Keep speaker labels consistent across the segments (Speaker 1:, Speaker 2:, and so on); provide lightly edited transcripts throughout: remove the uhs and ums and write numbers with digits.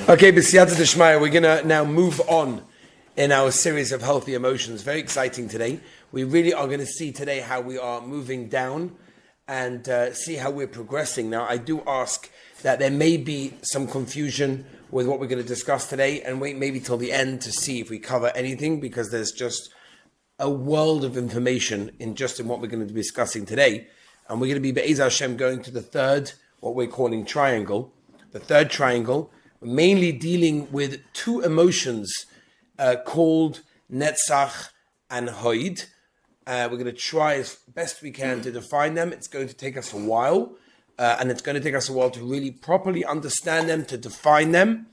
Speaker 1: Okay, B'siyata Deshmaya, we're going to now move on in our series of healthy emotions. Very exciting today. We really are going to see today how we are moving down and see how we're progressing. Now, I do ask that there may be some confusion with what we're going to discuss today, and wait maybe till the end to see if we cover anything, because there's just a world of information in what we're going to be discussing today. And we're going to be, Be'ez Hashem, going to the third, what we're calling triangle. The third triangle, mainly dealing with two emotions called Netzach and Hoid. We're going to try as best we can to define them. It's going to take us a while, and it's going to take us a while to really properly understand them, to define them,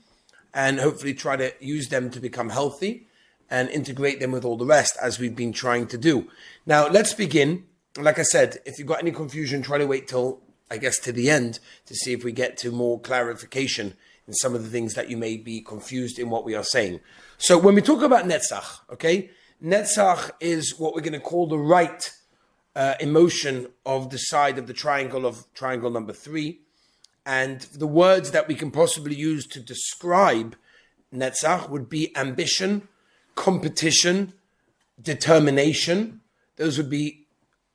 Speaker 1: and hopefully try to use them to become healthy and integrate them with all the rest, as we've been trying to do. Now, let's begin. Like I said, if you've got any confusion, try to wait till, I guess, to the end to see if we get to more clarification in some of the things that you may be confused in what we are saying. So when we talk about Netzach, okay, Netzach is what we're going to call the right emotion of the side of the triangle number 3. And the words that we can possibly use to describe Netzach would be ambition, competition, determination. Those would be,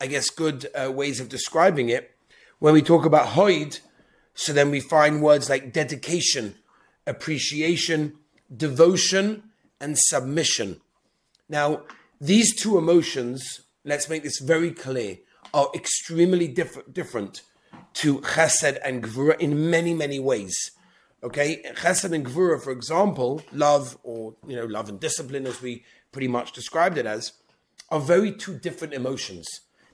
Speaker 1: I guess, good ways of describing it. When we talk about Hoid, so then we find words like dedication, appreciation, devotion, and submission. Now, these two emotions, let's make this very clear, are extremely different to Chesed and Gvura in many, many ways. Okay, Chesed and Gvura, for example, love, or love and discipline, as we pretty much described it as, are very two different emotions.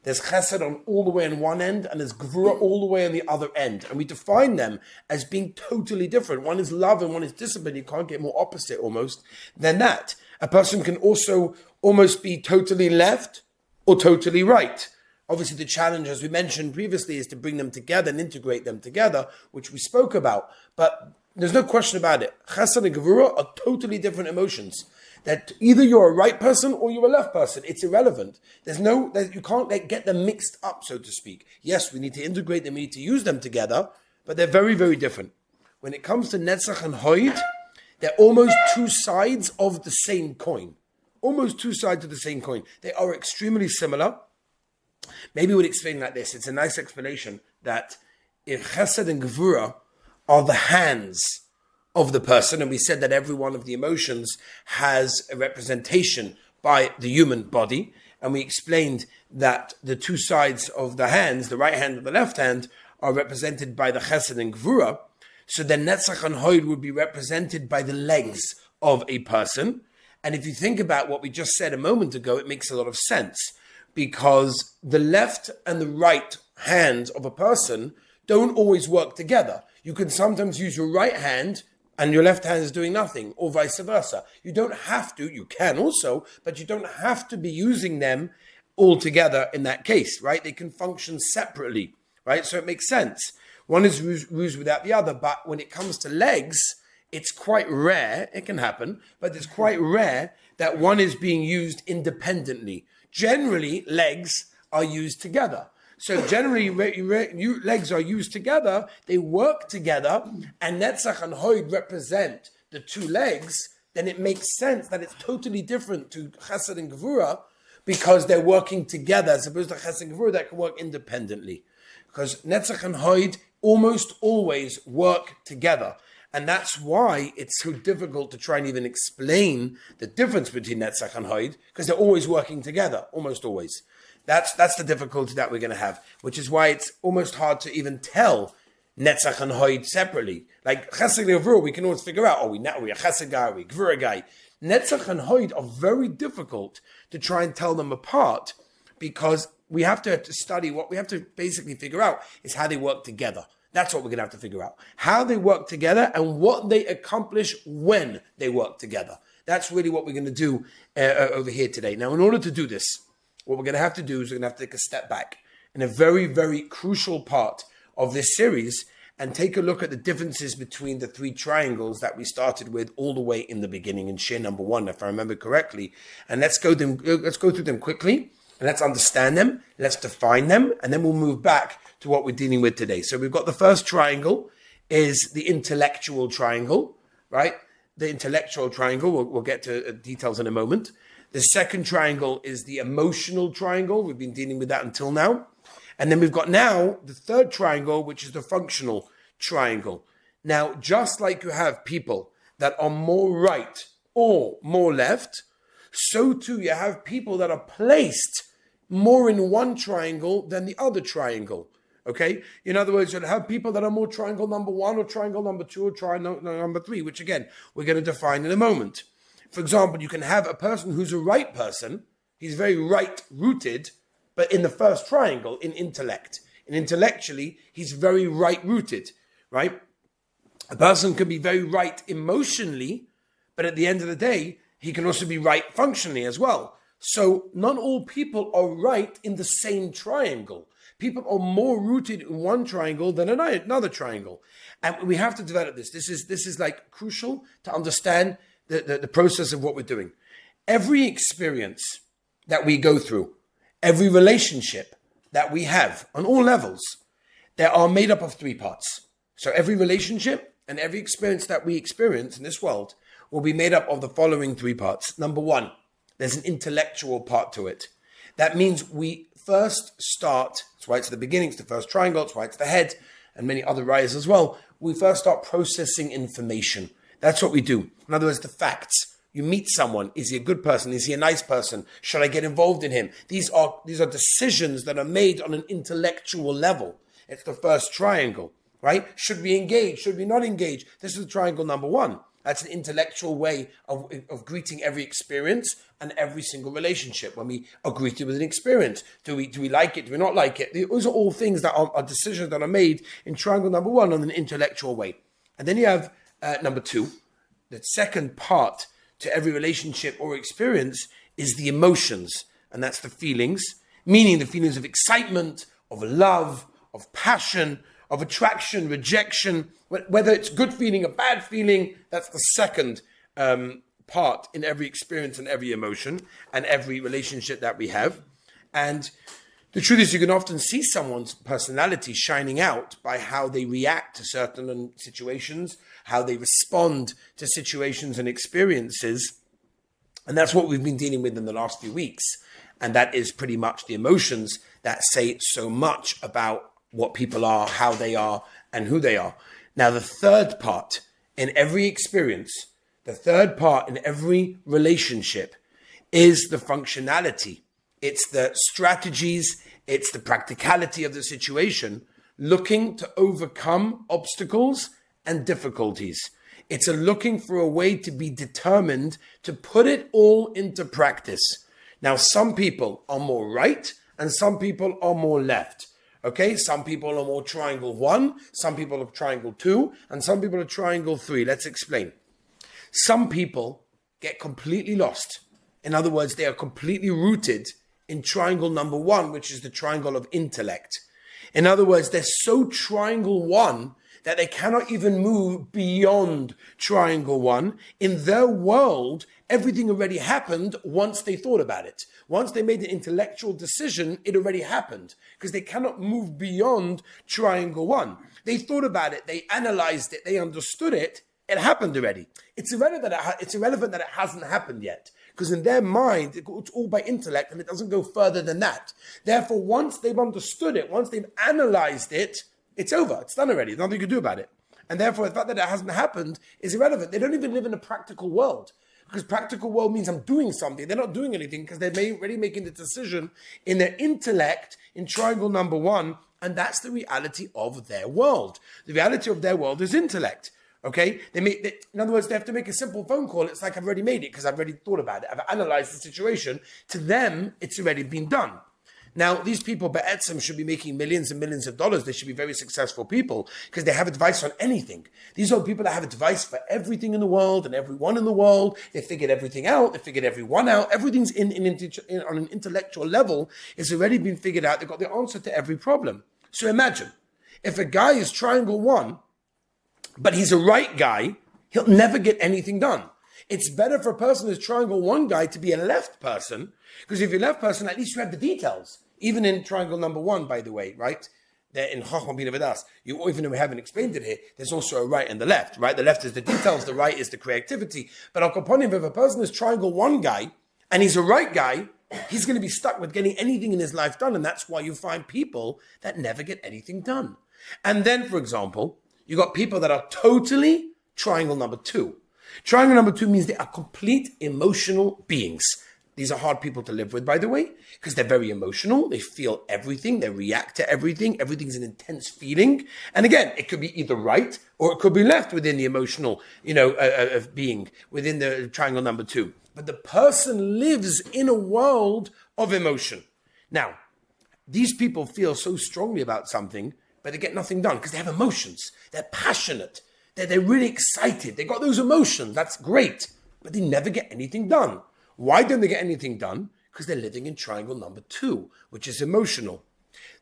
Speaker 1: There's Chesed on all the way on one end, and there's Gvura all the way on the other end. And we define them as being totally different. One is love and one is discipline. You can't get more opposite almost than that. A person can also almost be totally left or totally right. Obviously, the challenge, as we mentioned previously, is to bring them together and integrate them together, which we spoke about. But there's no question about it. Chesed and Gvura are totally different emotions. That either you're a right person or you're a left person. It's irrelevant. You can't get them mixed up, so to speak. Yes, we need to integrate them, we need to use them together, but they're very, very different. When it comes to Netzach and Hoid, they're almost two sides of the same coin. Almost two sides of the same coin. They are extremely similar. Maybe we'll explain like this. It's a nice explanation that if Chesed and Gvura are the hands of the person, and we said that every one of the emotions has a representation by the human body, and we explained that the two sides of the hands, the right hand and the left hand, are represented by the Chesed and Gvura. So then Netzach and Hoid would be represented by the legs of a person. And if you think about what we just said a moment ago, it makes a lot of sense, because the left and the right hands of a person don't always work together. You can sometimes use your right hand and your left hand is doing nothing, or vice versa. You don't have to, you can also, but you don't have to be using them all together in that case, right? They can function separately, right? So it makes sense. One is used without the other, but when it comes to legs, it's quite rare, it can happen, but it's quite rare that one is being used independently. Generally, legs are used together. So generally, legs are used together, they work together, and Netzach and Hoid represent the two legs. Then it makes sense that it's totally different to Chesed and Gvura, because they're working together, as opposed to Chesed and Gvura that can work independently. Because Netzach and Hoid almost always work together. And that's why it's so difficult to try and even explain the difference between Netzach and Hoid, because they're always working together, almost always. That's the difficulty that we're going to have, which is why it's almost hard to even tell Netzach and Hoid separately. Like Chesed and Gvura, we can always figure out, are we a Chesed guy, are we a Gvura guy? Netzach and Hoid are very difficult to try and tell them apart, because we have to study, what we have to basically figure out is how they work together. That's what we're going to have to figure out. How they work together and what they accomplish when they work together. That's really what we're going to do over here today. Now, in order to do this, what we're going to have to do is we're going to have to take a step back in a very, very crucial part of this series and take a look at the differences between the three triangles that we started with all the way in the beginning in share number 1, if I remember correctly. And let's go through them quickly, and let's understand them, let's define them, and then we'll move back to what we're dealing with today. So we've got the first triangle is the intellectual triangle. right? The intellectual triangle, we'll get to details in a moment. The second triangle is the emotional triangle. We've been dealing with that until now. And then we've got now the third triangle, which is the functional triangle. Now, just like you have people that are more right or more left, so too you have people that are placed more in one triangle than the other triangle. Okay? In other words, you'll have people that are more triangle number 1 or triangle number 2 or triangle number 3, which again, we're going to define in a moment. For example, you can have a person who's a right person, he's very right-rooted, but in the first triangle, in intellect. And intellectually, he's very right-rooted, right? A person can be very right emotionally, but at the end of the day, he can also be right functionally as well. So not all people are right in the same triangle. People are more rooted in one triangle than another triangle. And we have to develop this. This is like crucial to understand the process of what we're doing. Every experience that we go through, every relationship that we have on all levels, they are made up of 3 parts. So every relationship and every experience that we experience in this world will be made up of the following 3 parts. Number 1, there's an intellectual part to it. That means we first start, that's why it's the beginning, it's the first triangle, that's why it's the head, and many other rayas as well. We first start processing information. That's what we do. In other words, the facts. You meet someone. Is he a good person? Is he a nice person? Should I get involved in him? These are decisions that are made on an intellectual level. It's the first triangle, right? Should we engage? Should we not engage? This is triangle number 1. That's an intellectual way of greeting every experience and every single relationship. When we are greeted with an experience, do we like it? Do we not like it? Those are all things that are decisions that are made in triangle number 1 on an intellectual way. And then you have number 2. The second part to every relationship or experience is the emotions. And that's the feelings, meaning the feelings of excitement, of love, of passion, of attraction, rejection, whether it's good feeling, a bad feeling. That's the second part in every experience and every emotion and every relationship that we have. And the truth is, you can often see someone's personality shining out by how they react to certain situations, how they respond to situations and experiences. And that's what we've been dealing with in the last few weeks. And that is pretty much the emotions that say so much about what people are, how they are, and who they are. Now, the third part in every experience, the third part in every relationship is the functionality. It's the strategies, it's the practicality of the situation, looking to overcome obstacles and difficulties. It's a looking for a way to be determined to put it all into practice. Now, some people are more right and some people are more left. Okay, some people are more triangle 1, some people are triangle 2, and some people are triangle 3. Let's explain. Some people get completely lost. In other words, they are completely rooted in triangle number 1, which is the triangle of intellect. In other words, they're so triangle 1 that they cannot even move beyond triangle 1. In their world, everything already happened once they thought about it. Once they made an intellectual decision, it already happened because they cannot move beyond triangle 1. They thought about it, they analyzed it, they understood it, it happened already. It's irrelevant that it hasn't happened yet because in their mind, it's all by intellect and it doesn't go further than that. Therefore, once they've understood it, once they've analyzed it, it's over. It's done already. There's nothing you can do about it. And therefore, the fact that it hasn't happened is irrelevant. They don't even live in a practical world. Because practical world means I'm doing something. They're not doing anything because they're already making the decision in their intellect in triangle number 1. And that's the reality of their world. The reality of their world is intellect. Okay? In other words, they have to make a simple phone call. It's like I've already made it because I've already thought about it. I've analyzed the situation. To them, it's already been done. Now, these people, Be'etzim, should be making millions and millions of dollars. They should be very successful people because they have advice on anything. These are people that have advice for everything in the world and everyone in the world. They figured everything out. They figured everyone out. Everything's on an intellectual level. It's already been figured out. They've got the answer to every problem. So imagine, if a guy is triangle 1, but he's a right guy, he'll never get anything done. It's better for a person who's triangle 1 guy to be a left person, because if you're a left person, at least you have the details. Even in triangle number 1, by the way, right? that in Chachma Bina V'das, even though we haven't explained it here, there's also a right and the left, right? The left is the details, the right is the creativity. But Al Kaponim, if a person is triangle one guy, and he's a right guy, he's going to be stuck with getting anything in his life done. And that's why you find people that never get anything done. And then, for example, you got people that are totally triangle number two. Triangle number two means they are complete emotional beings. These are hard people to live with, by the way, because they're very emotional. They feel everything. They react to everything. Everything's an intense feeling. And again, it could be either right or it could be left within the emotional, of being within the triangle number two. But the person lives in a world of emotion. Now, these people feel so strongly about something, but they get nothing done because they have emotions. They're passionate. They're really excited. They got those emotions. That's great. But they never get anything done. Why don't they get anything done? Because they're living in triangle number two, which is emotional.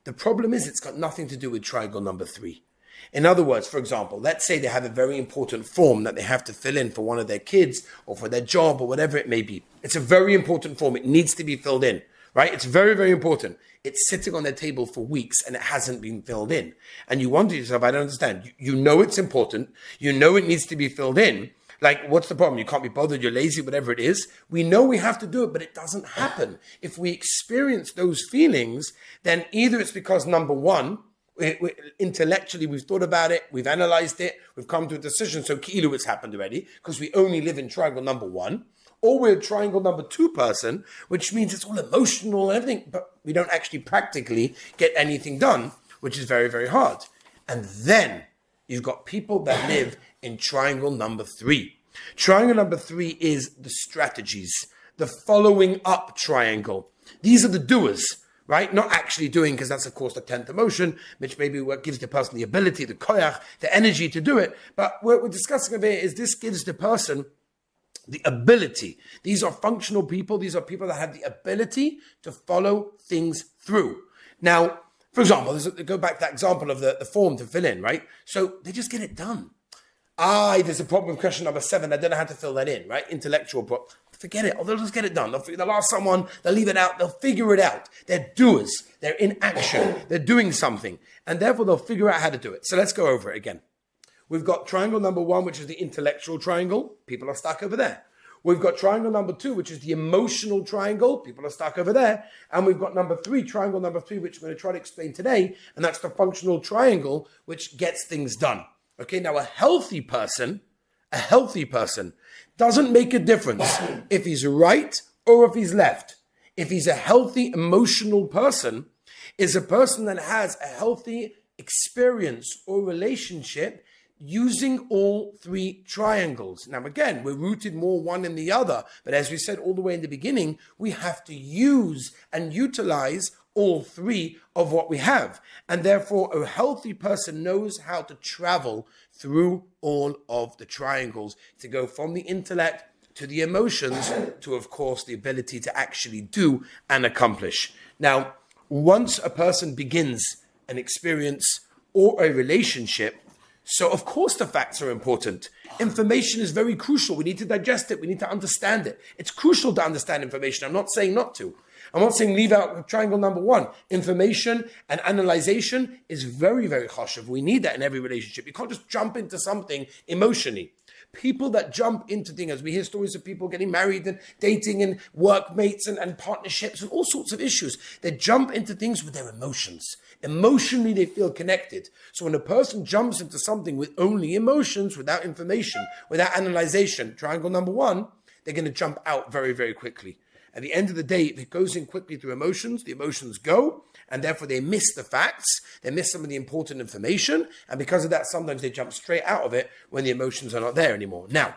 Speaker 1: The problem is it's got nothing to do with triangle number three. In other words, for example, let's say they have a very important form that they have to fill in for one of their kids or for their job or whatever it may be. It's a very important form. It needs to be filled in, right? It's very, very important. It's sitting on their table for weeks and it hasn't been filled in. And you wonder to yourself, I don't understand. You know it's important. You know it needs to be filled in. Like, what's the problem? You can't be bothered, you're lazy, whatever it is. We know we have to do it, but it doesn't happen. If we experience those feelings, then either it's because, number one, intellectually we've thought about it, we've analyzed it, we've come to a decision, so ki'ilu it's happened already, because we only live in triangle number one, or we're a triangle number two person, which means it's all emotional and everything, but we don't actually practically get anything done, which is very, very hard. And then you've got people that live in triangle number three. Triangle number three is the strategies, the following up triangle. These are the doers, right? Not actually doing, because that's, of course, the 10th emotion, which maybe what gives the person the ability, the koyach, the energy to do it. But what we're discussing over here is this gives the person the ability. These are functional people. These are people that have the ability to follow things through. Now, for example, go back to that example of the form to fill in, right? So they just get it done. There's a problem with question number 7. I don't know how to fill that in, right? Intellectual problem. Forget it. They'll just get it done. They'll ask someone, they'll leave it out, they'll figure it out. They're doers. They're in action. They're doing something. And therefore, they'll figure out how to do it. So let's go over it again. We've got triangle number 1, which is the intellectual triangle. People are stuck over there. We've got triangle number 2, which is the emotional triangle. People are stuck over there. And we've got triangle number 3, which we're going to try to explain today. And that's the functional triangle, which gets things done. Okay, now a healthy person doesn't make a difference if he's right or if he's left. If he's a healthy emotional person, is a person that has a healthy experience or relationship using all 3 triangles. Now again, we're rooted more one in the other, but as we said all the way in the beginning, we have to use and utilize all 3 of what we have. And therefore, a healthy person knows how to travel through all of the triangles to go from the intellect to the emotions to, of course, the ability to actually do and accomplish. Now, once a person begins an experience or a relationship, so of course the facts are important. Information is very crucial. We need to digest it. We need to understand it. It's crucial to understand information. I'm not saying not to. I'm not saying leave out triangle number 1. Information and analyzation is very, very chashuv. We need that in every relationship. You can't just jump into something emotionally. People that jump into things, as we hear stories of people getting married and dating and workmates and partnerships and all sorts of issues, they jump into things with their emotions. Emotionally, they feel connected. So when a person jumps into something with only emotions, without information, without analyzation, triangle number 1, they're going to jump out very, very quickly. At the end of the day, if it goes in quickly through emotions, the emotions go, and therefore they miss the facts, they miss some of the important information, and because of that, sometimes they jump straight out of it when the emotions are not there anymore. Now,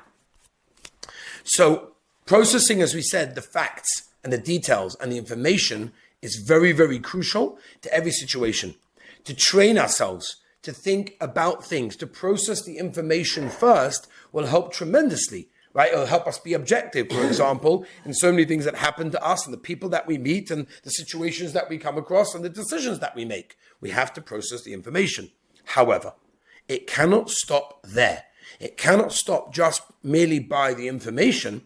Speaker 1: so processing, as we said, the facts and the details and the information is very, very crucial to every situation. To train ourselves, to think about things, to process the information first will help tremendously. Right? It'll help us be objective, for example, in so many things that happen to us and the people that we meet and the situations that we come across and the decisions that we make. We have to process the information. However, it cannot stop there. It cannot stop just merely by the information.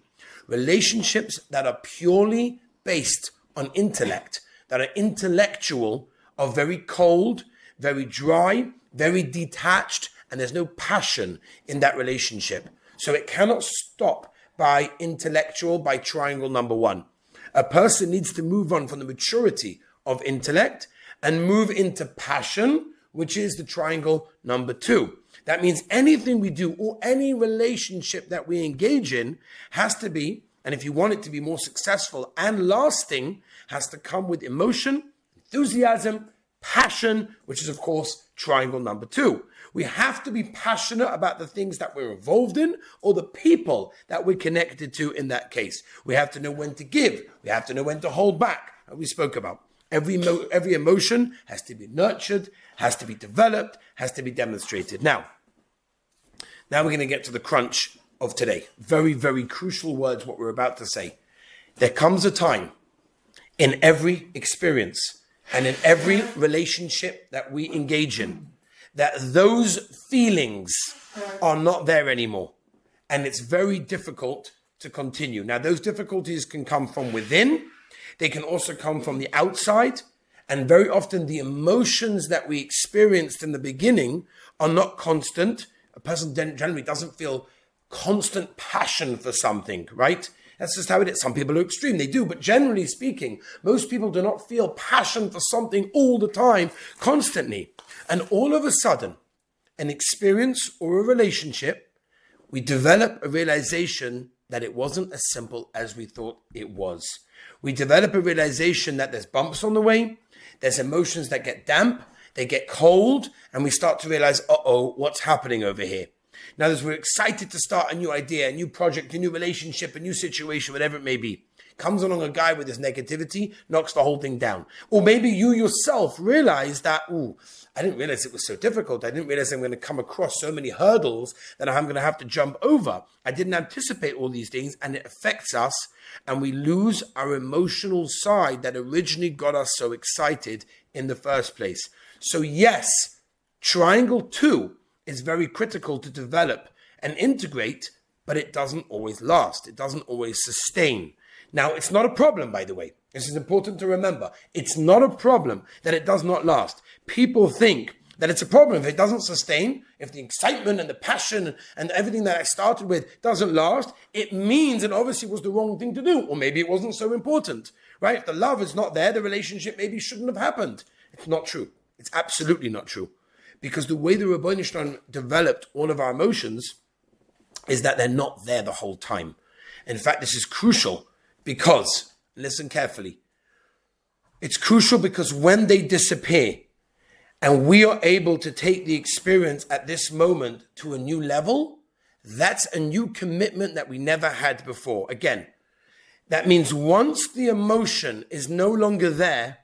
Speaker 1: Relationships that are purely based on intellect, that are intellectual, are very cold, very dry, very detached, and there's no passion in that relationship. So it cannot stop by intellectual, by triangle number one. A person needs to move on from the maturity of intellect and move into passion, which is the triangle number two. That means anything we do or any relationship that we engage in has to be, and if you want it to be more successful and lasting, has to come with emotion, enthusiasm, passion, which is, of course, triangle number two. We have to be passionate about the things that we're involved in or the people that we're connected to in that case. We have to know when to give. We have to know when to hold back. We spoke about every emotion has to be nurtured, has to be developed, has to be demonstrated. Now we're going to get to the crunch of today. Very, very crucial words, what we're about to say. There comes a time in every experience and in every relationship that we engage in that those feelings are not there anymore. And it's very difficult to continue. Now, those difficulties can come from within. They can also come from the outside. And very often the emotions that we experienced in the beginning are not constant. A person generally doesn't feel constant passion for something, right? That's just how it is. Some people are extreme, they do. But generally speaking, most people do not feel passion for something all the time, constantly. And all of a sudden, an experience or a relationship, we develop a realization that it wasn't as simple as we thought it was. We develop a realization that there's bumps on the way, there's emotions that get damp, they get cold, and we start to realize, what's happening over here? Now, as we're excited to start a new idea, a new project, a new relationship, a new situation, whatever it may be, comes along a guy with his negativity, knocks the whole thing down. Or maybe you yourself realize that, I didn't realize it was so difficult. I didn't realize I'm going to come across so many hurdles that I'm going to have to jump over. I didn't anticipate all these things, and it affects us, and we lose our emotional side that originally got us so excited in the first place. So yes, triangle 2 is very critical to develop and integrate, but it doesn't always last. It doesn't always sustain. Now, it's not a problem, by the way. This is important to remember. It's not a problem that it does not last. People think that it's a problem if it doesn't sustain, if the excitement and the passion and everything that I started with doesn't last, it means it obviously was the wrong thing to do, or maybe it wasn't so important, right? If the love is not there, the relationship maybe shouldn't have happened. It's not true. It's absolutely not true. Because the way the Ribbono Shel Olam developed all of our emotions is that they're not there the whole time. In fact, this is crucial because, listen carefully, it's crucial because when they disappear and we are able to take the experience at this moment to a new level, that's a new commitment that we never had before. Again, that means once the emotion is no longer there,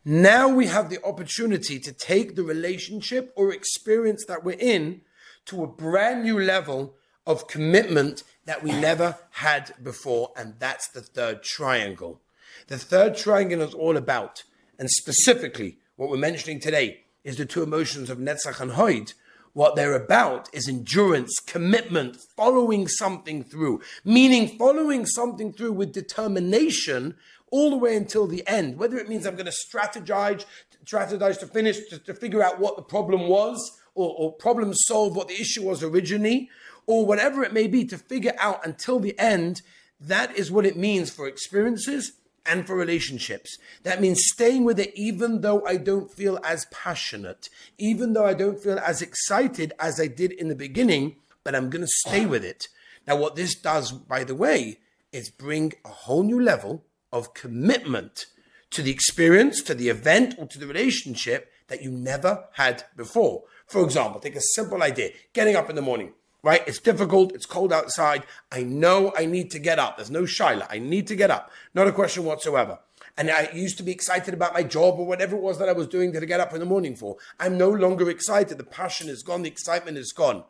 Speaker 1: now we have the opportunity to take the relationship or experience that we're in to a brand new level of commitment that we never had before. And that's the third triangle. The third triangle is all about, and specifically what we're mentioning today is the two emotions of Netzach and Hod. What they're about is endurance, commitment, following something through, meaning following something through with determination all the way until the end. Whether it means I'm going to strategize to finish, to figure out what the problem was, or problem solve what the issue was originally, or whatever it may be, to figure out until the end. That is what it means for experiences and for relationships. That means staying with it even though I don't feel as passionate, even though I don't feel as excited as I did in the beginning, but I'm going to stay with it. Now, what this does, by the way, is bring a whole new level of commitment to the experience, to the event, or to the relationship that you never had before. For example, take a simple idea, getting up in the morning, right? It's difficult, it's cold outside. I know I need to get up. There's no shaila. I need to get up. Not a question whatsoever. And I used to be excited about my job or whatever it was that I was doing to get up in the morning for. I'm no longer excited. The passion is gone. The excitement is gone.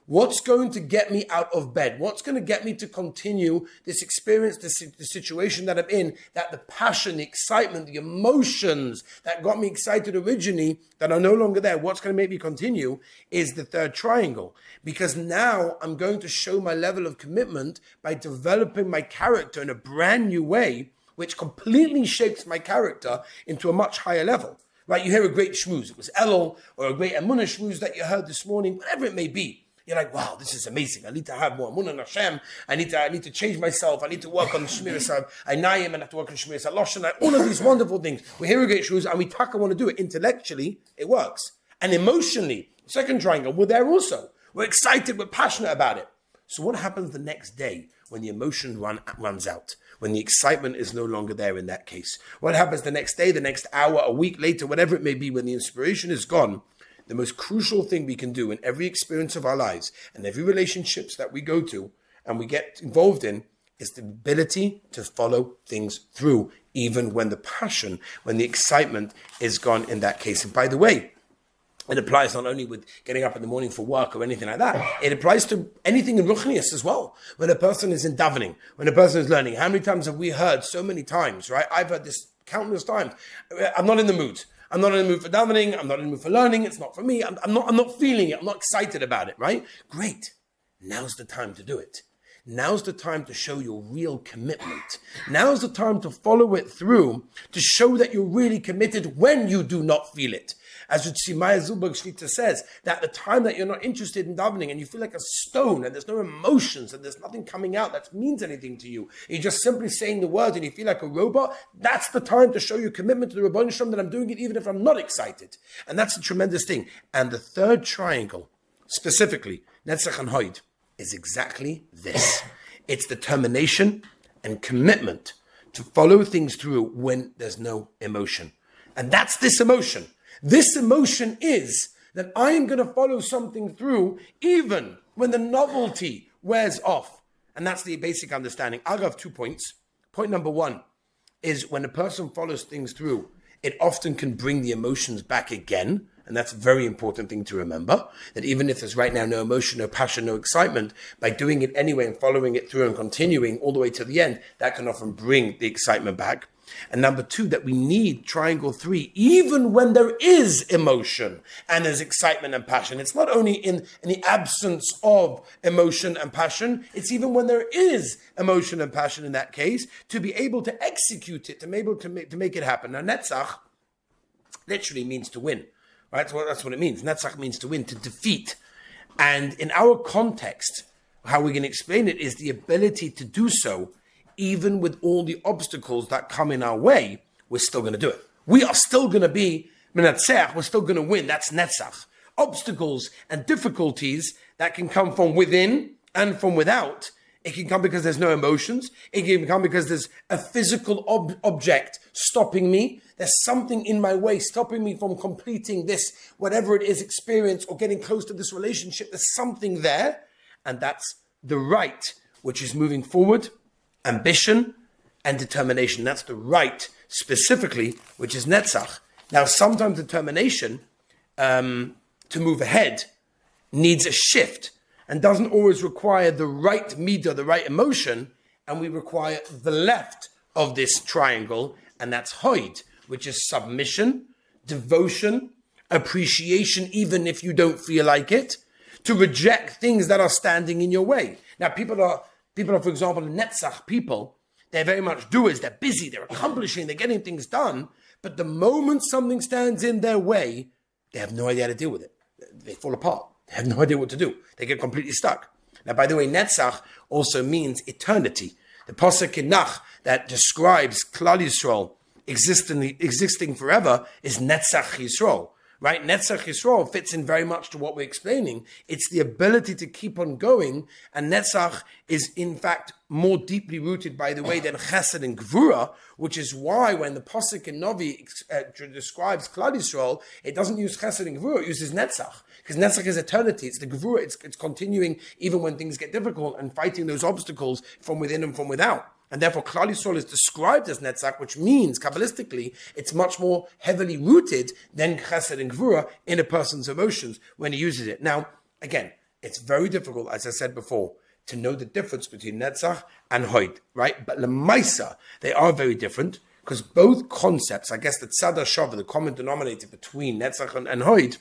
Speaker 1: What's going to get me out of bed? What's going to get me to continue this experience, the situation that I'm in, that the passion, the excitement, the emotions that got me excited originally that are no longer there, what's going to make me continue is the third triangle. Because now I'm going to show my level of commitment by developing my character in a brand new way, which completely shapes my character into a much higher level. right? You hear a great shmooze. It was Elul or a great Emunah shmooze that you heard this morning, whatever it may be. You're like, wow, this is amazing. I need to have more Emunah in Hashem. I need to change myself. I need to work on Shmiras Einayim and I have to work on Shmiras HaLashon. All of these wonderful things. We hear a great shmooze and we want to do it. Intellectually, it works. And emotionally, second triangle, we're there also. We're excited, we're passionate about it. So what happens the next day when the emotion runs out? When the excitement is no longer there in that case? What happens the next day, the next hour, a week later, whatever it may be, when the inspiration is gone? The most crucial thing we can do in every experience of our lives and every relationships that we go to and we get involved in is the ability to follow things through, even when the passion, when the excitement is gone in that case. And by the way, it applies not only with getting up in the morning for work or anything like that. It applies to anything in Ruchnius as well. When a person is in davening, when a person is learning. How many times have we heard so many times, right? I've heard this countless times. I'm not in the mood. I'm not in the mood for davening. I'm not in the mood for learning. It's not for me. I'm not feeling it. I'm not excited about it, right? Great. Now's the time to do it. Now's the time to show your real commitment. Now's the time to follow it through, to show that you're really committed when you do not feel it. As Tzimaya Zubak Shlita says, that the time that you're not interested in davening and you feel like a stone and there's no emotions and there's nothing coming out that means anything to you, you're just simply saying the words and you feel like a robot, that's the time to show your commitment to the Rebbeinu Shalom that I'm doing it even if I'm not excited. And that's a tremendous thing. And the third triangle, specifically, Netzach and Hoid, is exactly this. It's determination and commitment to follow things through when there's no emotion. And that's this emotion. This emotion is that I am going to follow something through even when the novelty wears off. And that's the basic understanding. I'll have 2 points. Point number one is when a person follows things through, it often can bring the emotions back again. And that's a very important thing to remember, that even if there's right now no emotion, no passion, no excitement, by doing it anyway and following it through and continuing all the way to the end, that can often bring the excitement back. And number two, that we need triangle 3, even when there is emotion and there's excitement and passion. It's not only in the absence of emotion and passion, it's even when there is emotion and passion in that case, to be able to execute it, to be able to make it happen. Now, Netzach literally means to win, right? So that's what it means. Netzach means to win, to defeat. And in our context, how we're going to explain it is the ability to do so. Even with all the obstacles that come in our way, we're still going to do it. We are still going to be Menatzach, we're still going to win. That's Netzach. Obstacles and difficulties that can come from within and from without. It can come because there's no emotions. It can come because there's a physical object stopping me. There's something in my way stopping me from completing this, whatever it is, experience or getting close to this relationship. There's something there. And that's the right, which is moving forward. Ambition and determination. That's the right specifically, which is Netzach. Now, sometimes determination to move ahead needs a shift and doesn't always require the right midah, the right emotion, and we require the left of this triangle, and that's Hoid, which is submission, devotion, appreciation, even if you don't feel like it, to reject things that are standing in your way. Now, people are, for example, Netzach people, they're very much doers, they're busy, they're accomplishing, they're getting things done, but the moment something stands in their way, they have no idea how to deal with it. They fall apart. They have no idea what to do. They get completely stuck. Now, by the way, Netzach also means eternity. The Pasuk in Nach that describes Klal Yisrael existing forever is Netzach Yisrael. Right? Netzach Yisrael fits in very much to what we're explaining. It's the ability to keep on going, and Netzach is in fact more deeply rooted, by the way, than Chesed and Gvura, which is why when the Pasuk in Novi describes Klal Yisrael, it doesn't use Chesed and Gvura, it uses Netzach. Because Netzach is eternity, it's the Gvura, it's continuing even when things get difficult and fighting those obstacles from within and from without. And therefore, Klal Yisrael is described as Netzach, which means, Kabbalistically, it's much more heavily rooted than Chesed and Gvura in a person's emotions when he uses it. Now, again, it's very difficult, as I said before, to know the difference between Netzach and Hoid, right? But Lemaisa, they are very different, because both concepts, I guess the Tzad HaShava, the common denominator between Netzach and Hoid,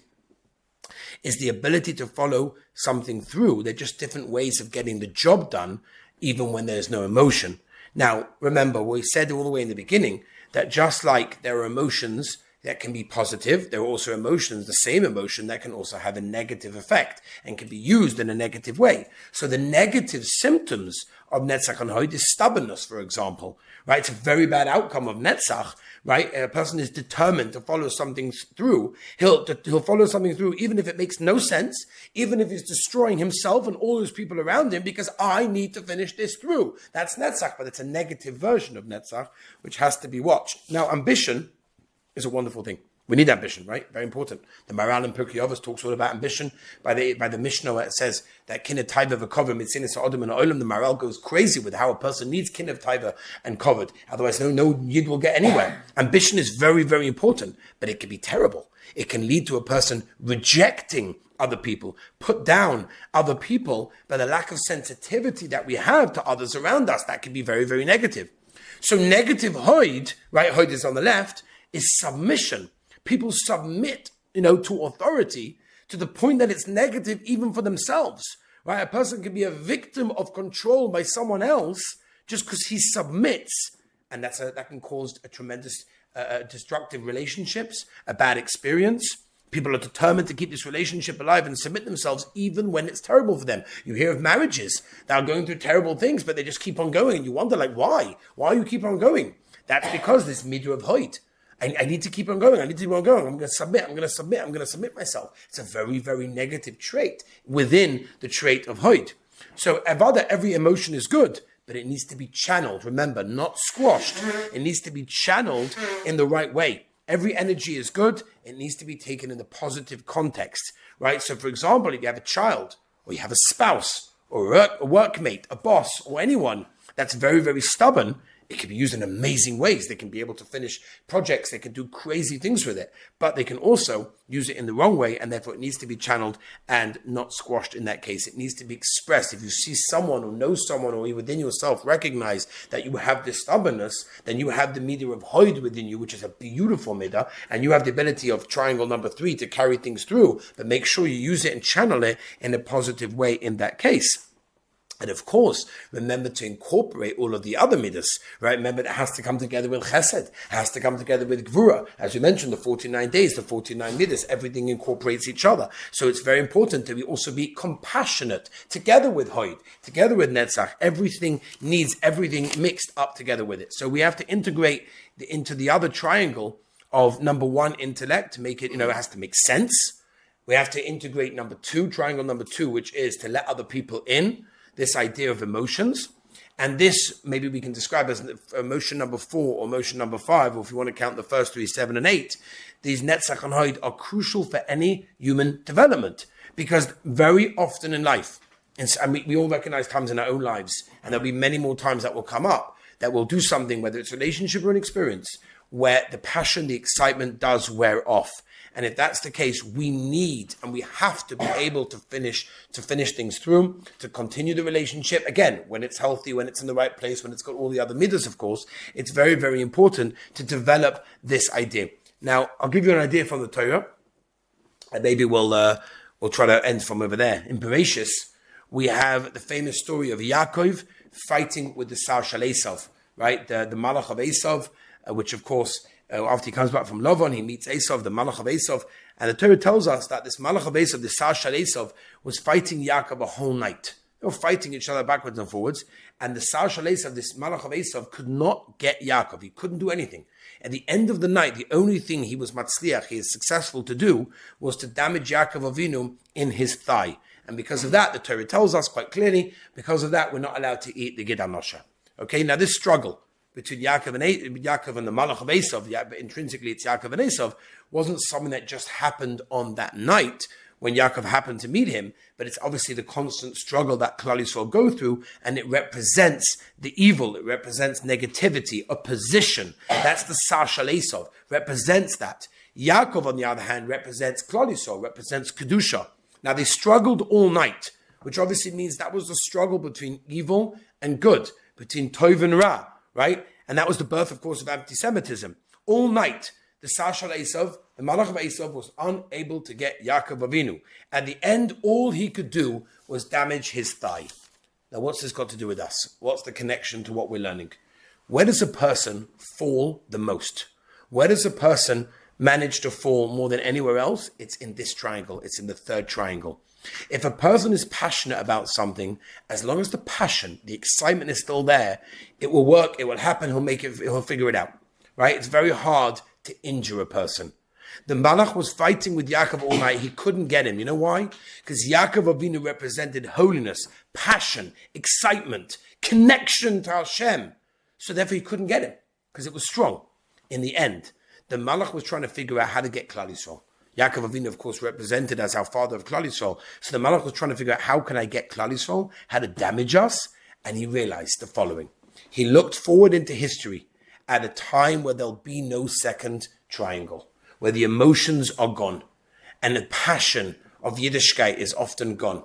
Speaker 1: is the ability to follow something through. They're just different ways of getting the job done, even when there's no emotion. Now, remember, we said all the way in the beginning that just like there are emotions, that can be positive. There are also emotions, the same emotion, that can also have a negative effect and can be used in a negative way. So the negative symptoms of Netzach and Hod is stubbornness, for example, right? It's a very bad outcome of Netzach, right? A person is determined to follow something through. He'll follow something through even if it makes no sense, even if he's destroying himself and all those people around him, because I need to finish this through. That's Netzach, but it's a negative version of Netzach, which has to be watched. Now, ambition is a wonderful thing. We need ambition, right? Very important. The Maral in Pirkei Avos talks all about ambition. By the Mishnah, where it says that kinev taiva v'koved mitzinas ha'adam and ha'olam, the Maral goes crazy with how a person needs kinev taiva and koved. Otherwise, no yid will get anywhere. Ambition is very, very important, but it can be terrible. It can lead to a person rejecting other people, put down other people by the lack of sensitivity that we have to others around us. That can be very, very negative. So negative Hod, right? Hod is on the left, is submission. People submit, to authority to the point that it's negative even for themselves, right? A person can be a victim of control by someone else just because he submits, and that can cause a tremendous destructive relationships, a bad experience. People are determined to keep this relationship alive and submit themselves even when it's terrible for them. You hear of marriages that are going through terrible things, but they just keep on going, and you wonder, why? Why you keep on going? That's because this midah of Hod. I need to keep on going. I need to keep on going. I'm going to submit myself. It's a very, very negative trait within the trait of Hod. So, Avada, every emotion is good, but it needs to be channeled. Remember, not squashed. It needs to be channeled in the right way. Every energy is good. It needs to be taken in the positive context, right? So, for example, if you have a child, or you have a spouse, or a workmate, a boss, or anyone that's very, very stubborn, it can be used in amazing ways. They can be able to finish projects. They can do crazy things with it. But they can also use it in the wrong way, and therefore it needs to be channeled and not squashed in that case. It needs to be expressed. If you see someone or know someone, or you within yourself recognize that you have this stubbornness, then you have the midah of Hod within you, which is a beautiful midah, and you have the ability of triangle number 3 to carry things through. But make sure you use it and channel it in a positive way in that case. And of course, remember to incorporate all of the other midas, right? Remember, it has to come together with chesed, it has to come together with gvura. As we mentioned, the 49 days, the 49 midas, everything incorporates each other. So it's very important to also be compassionate together with Hod, together with Netzach. Everything needs everything mixed up together with it. So we have to integrate into the other triangle of number 1, intellect, to make it, it has to make sense. We have to integrate number 2, triangle number 2, which is to let other people in. This idea of emotions, and this maybe we can describe as emotion number 4 or emotion number 5, or if you want to count the first 3, 7 and 8. These Netzach and Hod are crucial for any human development, because very often in life, and we all recognize times in our own lives, and there'll be many more times that will come up, that we'll do something, whether it's a relationship or an experience, where the passion, the excitement does wear off. And if that's the case, we need and we have to be able to finish things through, to continue the relationship. Again, when it's healthy, when it's in the right place, when it's got all the other midas, of course, it's very, very important to develop this idea. Now, I'll give you an idea from the Torah, and maybe we'll try to end from over there. In Bereshis, we have the famous story of Yaakov fighting with the Sar Shel Esav, right? The Malach of Esav, which of course, after he comes back from Lavan, he meets Esav, the Malach of Esav, and the Torah tells us that this Malach of Esav, the Sar Shel Esav, was fighting Yaakov a whole night. They were fighting each other backwards and forwards, and the Sar Shel Esav, this Malach of Esav, could not get Yaakov. He couldn't do anything. At the end of the night, the only thing he was matzliach, he is successful to do, was to damage Yaakov Avinu in his thigh. And because of that, the Torah tells us quite clearly, because of that, we're not allowed to eat the Gid HaNosha. Okay, now this struggle between Yaakov and the Malach of Esav, but intrinsically it's Yaakov and Esav, wasn't something that just happened on that night when Yaakov happened to meet him, but it's obviously the constant struggle that Klal Yisrael go through, and it represents the evil, it represents negativity, opposition. That's the Sar Shel Esav, represents that. Yaakov, on the other hand, represents Klal Yisrael, represents Kedusha. Now they struggled all night, which obviously means that was the struggle between evil and good, between Tov and Ra, right? And that was the birth, of course, of anti-Semitism. All night, the Sar Shel Esav, the Malach of Esav, was unable to get Yaakov Avinu. At the end, all he could do was damage his thigh. Now, what's this got to do with us? What's the connection to what we're learning? Where does a person fall the most? Where does a person manage to fall more than anywhere else, it's in this triangle. It's in the third triangle. If a person is passionate about something, as long as the passion, the excitement is still there, it will work, it will happen, he'll figure it out, right? It's very hard to injure a person. The Malach was fighting with Yaakov all night. He couldn't get him. You know why? Because Yaakov Avinu represented holiness, passion, excitement, connection to Hashem. So therefore he couldn't get him because it was strong. In the end, the Malach was trying to figure out how to get Klal Yisrael. Yaakov Avinu, of course, represented as our father of Klal Yisrael. So the Malach was trying to figure out how can I get Klal Yisrael, how to damage us. And he realized the following. He looked forward into history at a time where there'll be no second triangle, where the emotions are gone and the passion of Yiddishkeit is often gone.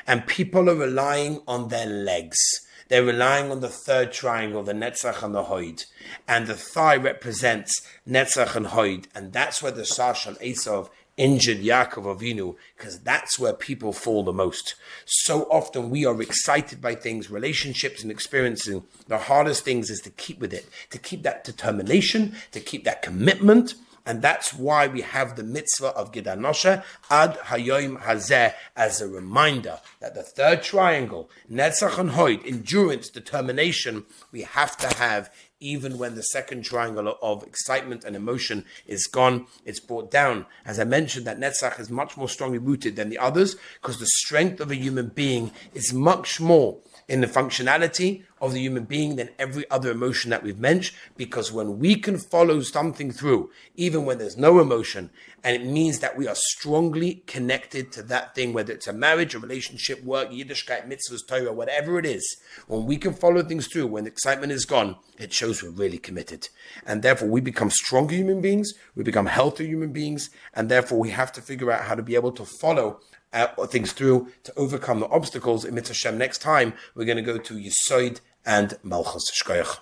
Speaker 1: And people are relying on their legs. They're relying on the third triangle, the Netzach and the Hoid. And the thigh represents Netzach and Hoid. And that's where the Sash and Esav injured Yaakov Avinu, because that's where people fall the most. So often we are excited by things, relationships and experiencing. The hardest things is to keep with it, to keep that determination, to keep that commitment. And that's why we have the mitzvah of Gidanosha Ad Hayoim Hazeh as a reminder that the third triangle, Netzach and Hoid, endurance, determination, we have to have even when the second triangle of excitement and emotion is gone, it's brought down. As I mentioned, that Netzach is much more strongly rooted than the others because the strength of a human being is much more in the functionality of the human being than every other emotion that we've mentioned, because when we can follow something through, even when there's no emotion, and it means that we are strongly connected to that thing, whether it's a marriage, a relationship, work, Yiddishkeit, mitzvahs, Torah, whatever it is, when we can follow things through, when the excitement is gone, it shows we're really committed. And therefore we become stronger human beings, we become healthier human beings, and therefore we have to figure out how to be able to follow things through to overcome the obstacles. In Mitzvah Hashem, next time we're going to go to Yesod and Malchus. Shkoyach.